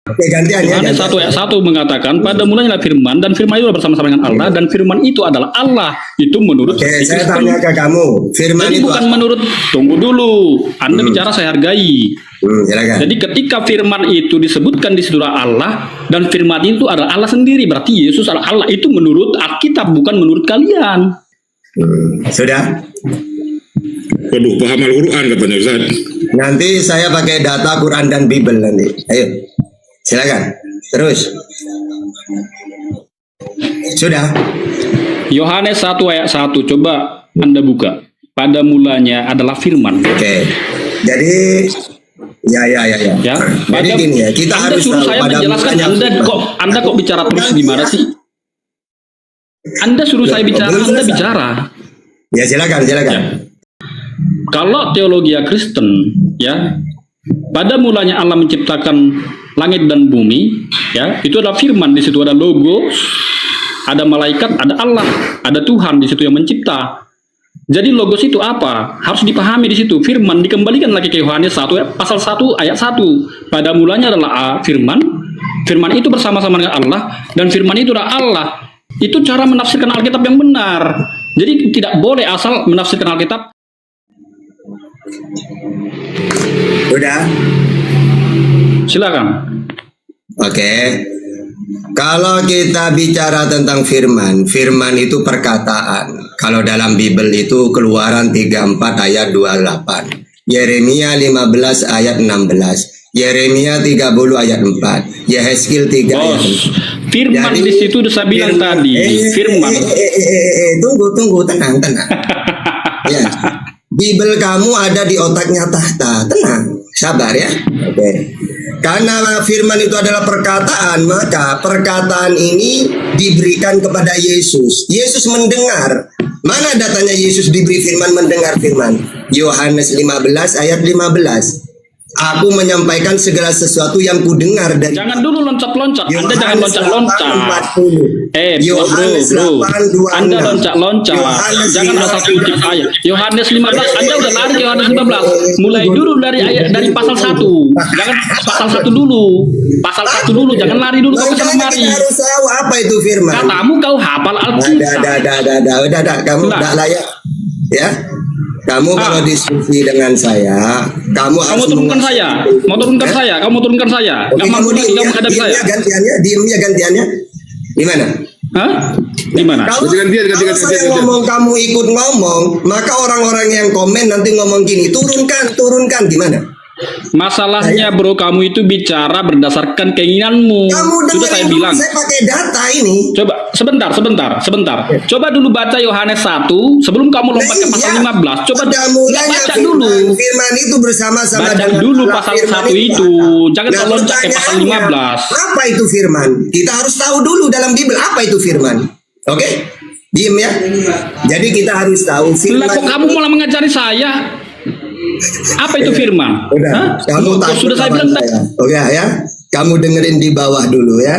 Oke, gantian ya. Yohanes 1 ayat 1 mengatakan, pada mulanya firman, dan firman itu bersama-sama dengan Allah, dan firman itu adalah Allah. Itu menurut Oke, saya Kristen. tanya ke kamu. Firman Jadi itu bukan menurut, tunggu dulu, Anda bicara saya hargai. silakan. Jadi ketika firman itu disebutkan di surah Allah, dan firman itu adalah Allah sendiri, berarti Yesus adalah Allah. Itu menurut Alkitab, bukan menurut kalian. Sudah? Waduh, paham Al-Quran katanya Ustaz. Nanti saya pakai data Quran dan Bible nanti. Ayo, silakan. Terus. Sudah. Yohanes 1 ayat 1, coba Anda buka. Pada mulanya adalah firman. Oke. Jadi, ya. Ya, Jadi gini ya, kita Anda harus suruh tahu saya pada menjelaskan, mulanya Anda kok bicara terus gimana sih? Anda suruh saya bicara, belum Anda selesai. bicara. Ya, silakan. Ya. Kalau teologi Kristen, ya, pada mulanya Allah menciptakan langit dan bumi, ya, itu adalah firman, di situ ada logos, ada malaikat, ada Allah, ada Tuhan di situ yang mencipta. Jadi logos itu apa? Harus dipahami di situ. Firman dikembalikan lagi ke Yohanes 1 pasal 1 ayat 1. Pada mulanya adalah firman. Firman itu bersama-sama dengan Allah, dan firman itu adalah Allah. Itu cara menafsirkan Alkitab yang benar. Jadi tidak boleh asal menafsirkan Alkitab. Sudah. Silakan. Oke. Kalau kita bicara tentang firman, firman itu perkataan. Kalau dalam Bible itu Keluaran 34 ayat 28. Yeremia 15 ayat 16. Yeremia 30 ayat 4. Yehezkiel 3 ayat 4. Firman Jadi, di situ udah saya bilang tadi. Firman. Tunggu, tenang. Ya. Bible kamu ada di otaknya tahta. Tenang, sabar ya. Oke. Karena firman itu adalah perkataan, maka perkataan ini diberikan kepada Yesus. Yesus mendengar. Mana datanya Yesus diberi firman, mendengar firman? Yohanes 15 ayat 15. Aku menyampaikan segala sesuatu yang kudengar dari. Jangan dulu loncat-loncat. Anda jangan loncat-loncat. Yohanes Bro. 8:26. Anda loncat-loncat. Yohanes Jangan asal 15. kutip ayat. Yohanes 15. Anda udah lari ke Yohanes 15. Mulai dulu dari ayat, dari pasal 1. Jangan pasal 1 dulu. Pasal 1 dulu. Jangan lari dulu ke sana Makanya mari. kita harus tahu apa itu firman. Katamu kau hafal Alkitab. Udah, kamu Sudah. tidak layak, ya. Kamu kalau diskusi dengan saya, kamu Kamu harus turunkan saya. Mau turunkan saya. Kamu turunkan saya. Oke, Gak mampu lagi kamu menghadapi saya. diamnya gantiannya, gimana? Hah? Gimana? Kalau Gantian. saya ngomong, kamu ikut ngomong, maka orang-orang yang komen nanti ngomong gini, turunkan, gimana? Masalahnya bro, kamu itu bicara berdasarkan keinginanmu. Kamu Sudah saya dengerin dulu, bilang. saya pakai data ini. Coba sebentar. Coba dulu baca Yohanes 1 sebelum kamu lompat ke pasal 15. Coba Pada mulanya baca firman, dulu. firman itu bersama-sama Baca dengan dulu Allah. pasal Firman 1 itu. Jangan Nah, loncat ke pasal pertanyaannya, 15. apa itu firman? Kita harus tahu dulu dalam Bible apa itu firman. Oke? Diem ya. Jadi kita harus tahu Lah firman. kok kamu malah mengajari saya? Apa itu firman? Udah, Hah? kamu Kok takut sudah saya sama bilang tadi. saya. Oke ya. Kamu dengerin di bawah dulu ya.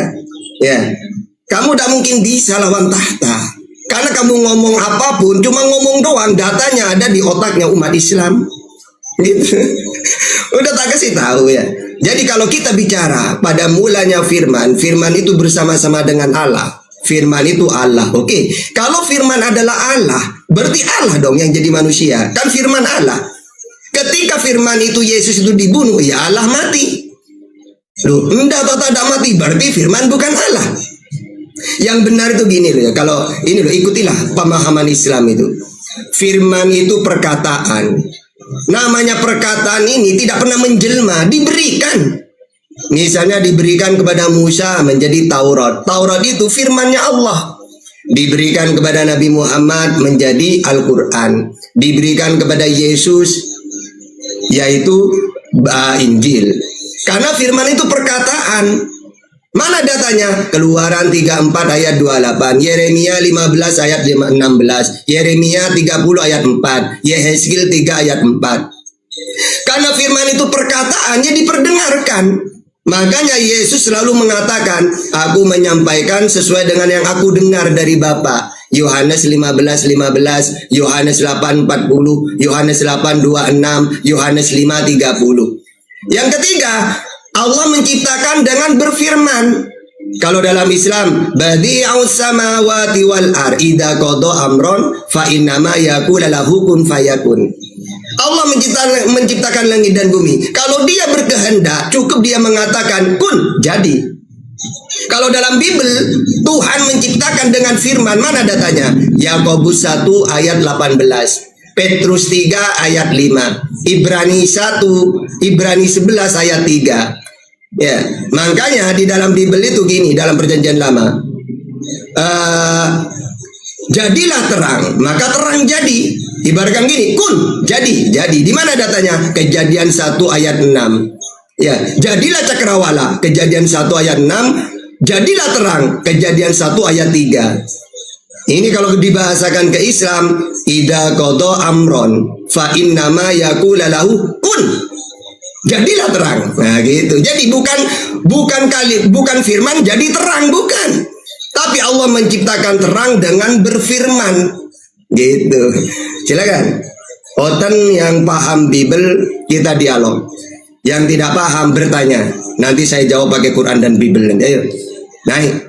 Ya. Kamu tidak mungkin bisa lawan tahta. Karena kamu ngomong apapun, cuma ngomong doang, datanya ada di otaknya umat Islam. Gitu. Udah tak kasih tahu ya. Jadi kalau kita bicara pada mulanya firman, firman itu bersama-sama dengan Allah. Firman itu Allah, oke. Kalau firman adalah Allah, berarti Allah dong yang jadi manusia. Kan firman Allah. Ketika firman itu Yesus itu dibunuh, ya Allah mati. Loh, enggak mati, berarti firman bukan Allah. Yang benar itu gini loh ya, kalau ini loh, ikutilah pemahaman Islam itu. Firman itu perkataan. Namanya perkataan ini tidak pernah menjelma, diberikan. Misalnya diberikan kepada Musa menjadi Taurat. Taurat itu firmannya Allah. Diberikan kepada Nabi Muhammad menjadi Al-Quran. Diberikan kepada Yesus yaitu Injil. Karena firman itu perkataan. Mana datanya? Keluaran 34 ayat 28, Yeremia 15 ayat 16, Yeremia 30 ayat 4, Yehezkiel 3 ayat 4. Karena firman itu perkataannya diperdengarkan. Makanya Yesus selalu mengatakan, aku menyampaikan sesuai dengan yang aku dengar dari Bapa. Yohanes 15:15, Yohanes 8:40, Yohanes 8:26, Yohanes 5:30. Yang ketiga, Allah menciptakan dengan berfirman. Kalau dalam Islam, badi'us samawati wal ar idza qada amron fa innama yaqulu lahu kun fayakun. Allah menciptakan langit dan bumi. Kalau dia berkehendak, cukup dia mengatakan kun, jadi. Kalau dalam Bible, Tuhan menciptakan dengan firman, mana datanya? Yakobus 1 ayat 18, Petrus 3 ayat 5, Ibrani 1, Ibrani 11 ayat 3. Ya, makanya di dalam Bible itu gini, dalam Perjanjian Lama, jadilah terang, maka terang jadi. Ibaratkan gini, kun, jadi. Di mana datanya? Kejadian 1 ayat 6. Ya, jadilah cakrawala, Kejadian 1 ayat 6. Jadilah terang, Kejadian 1 ayat 3. Ini kalau dibahasakan ke Islam, ida kodo amron fa innama yaqulu lahu kun. Jadilah terang. Nah, gitu. Jadi bukan firman jadi terang, bukan. Tapi Allah menciptakan terang dengan berfirman. Gitu. Silakan. Oten yang paham Bible, kita dialog. Yang tidak paham bertanya. Nanti saya jawab pakai Quran dan Bible. Ayo. Naik.